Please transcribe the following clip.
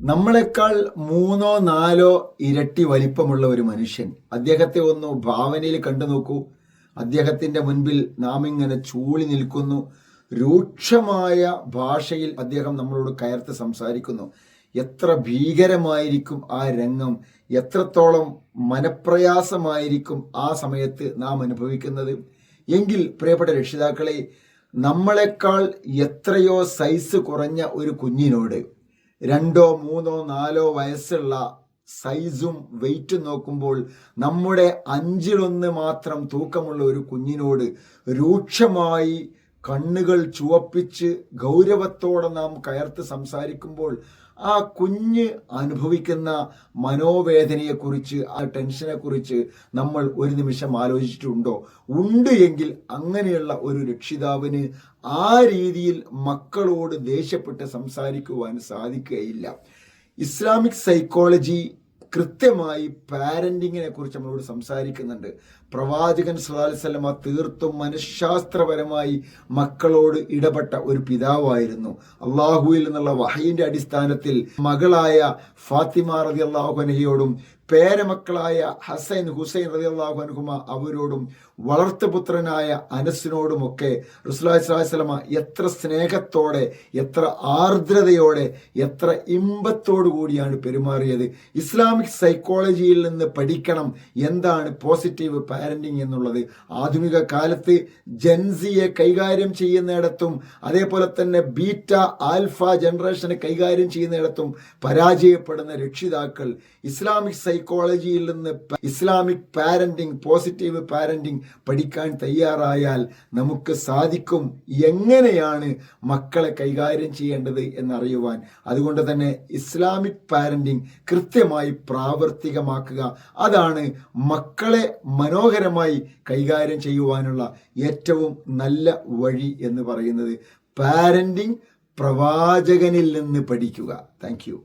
നമ്മളെക്കാൾ 3-4 ഇരട്ടി വലിപ്പമുള്ള ഒരു മനുഷ്യൻ, അദ്ദേഹത്തെ ഒന്ന് ഭാവനയിൽ കണ്ടു നോക്കൂ. അദ്ദേഹത്തിന്റെ മുൻപിൽ നാം ഇങ്ങനെ ചൂളി നിൽക്കുന്നു. രൂക്ഷമായ ഭാഷയിൽ അദ്ദേഹം നമ്മളോട് കയർത്ത് സംസാരിക്കുന്നു. എത്ര ഭീകരമായിരിക്കും ആ രംഗം, എത്രത്തോളം മനപ്രയാസമായിരിക്കും ആ സമയത്ത് നാം അനുഭവിക്കുന്നത്. എങ്കിൽ പ്രിയപ്പെട്ട രക്ഷിതാക്കളെ, നമ്മളെക്കാൾ എത്രയോ സൈസ് കുറഞ്ഞ ഒരു കുഞ്ഞിനോട് 2-3-4 വയസ്സുള്ള സൈസും വെയിറ്റും നോക്കുമ്പോൾ നമ്മുടെ 1/5 മാത്രം തൂക്കമുള്ള ഒരു കുഞ്ഞിനോട് രൂക്ഷമായി കണ്ണുകൾ ചുവപ്പിച്ച് ഗൗരവത്തോടെ നാം കയർത്ത് സംസാരിക്കുമ്പോൾ ആ കുഞ്ഞ് അനുഭവിക്കുന്ന മനോവേദനയെക്കുറിച്ച്, ആ ടെൻഷനെക്കുറിച്ച് നമ്മൾ ഒരു നിമിഷം ആലോചിച്ചിട്ടുണ്ടോ? ഉണ്ട് എങ്കിൽ അങ്ങനെയുള്ള ഒരു രക്ഷിതാവിന് ആ രീതിയിൽ മക്കളോട് ദേഷ്യപ്പെട്ട് സംസാരിക്കുവാൻ സാധിക്കുകയില്ല. ഇസ്ലാമിക് സൈക്കോളജി കൃത്യമായി പാരന്റിങ്ങിനെ കുറിച്ച് നമ്മളോട് സംസാരിക്കുന്നുണ്ട്. പ്രവാചകൻ സ്വല്ലല്ലാഹു അലൈഹി വസല്ലമ തീർത്തും മനഃശാസ്ത്രപരമായി മക്കളോട് ഇടപെട്ട ഒരു പിതാവായിരുന്നു. അള്ളാഹുവിൽ നിന്നുള്ള വഹയിന്റെ അടിസ്ഥാനത്തിൽ മകളായ ഫാത്തിമ റളിയല്ലാഹു അൻഹയോടും പേരമക്കളായ ഹസൻ ഹുസൈൻ റളിയല്ലാഹു അൻഹുമ അവരോടും വളർത്തുപുത്രനായ അനസിനോടുമൊക്കെ റസൂലുള്ളാഹി സ്വല്ലല്ലാഹു അലൈഹി വസല്ലമ എത്ര സ്നേഹത്തോടെ, എത്ര ആർദ്രതയോടെ, എത്ര ഇമ്പത്തോടു കൂടിയാണ് പെരുമാറിയത്. ഇസ്ലാമിക് സൈക്കോളജിയിൽ നിന്ന് പഠിക്കണം എന്താണ് പോസിറ്റീവ് പാരന്റിങ് എന്നുള്ളത്. ആധുനിക കാലത്ത് ജെൻസിയെ കൈകാര്യം ചെയ്യുന്നിടത്തും അതേപോലെ തന്നെ ബീറ്റ ആൽഫ ജനറേഷനെ കൈകാര്യം ചെയ്യുന്നിടത്തും പരാജയപ്പെടുന്ന രക്ഷിതാക്കൾ ഇസ്ലാമിക് സൈക്കോളജിയിൽ നിന്ന് ഇസ്ലാമിക് പാരന്റിങ്, പോസിറ്റീവ് പാരന്റിങ് പഠിക്കാൻ തയ്യാറായാൽ നമുക്ക് സാധിക്കും എങ്ങനെയാണ് മക്കളെ കൈകാര്യം ചെയ്യേണ്ടത് എന്നറിയുവാൻ. അതുകൊണ്ട് തന്നെ ഇസ്ലാമിക് പാരന്റിങ് കൃത്യമായി പ്രാവർത്തികമാക്കുക, അതാണ് മക്കളെ മനോഹരമായി കൈകാര്യം ചെയ്യുവാനുള്ള ഏറ്റവും നല്ല വഴി എന്ന് പറയുന്നത്. പാരന്റിങ് പ്രവാചകനിൽ നിന്ന് പഠിക്കുക. Thank you.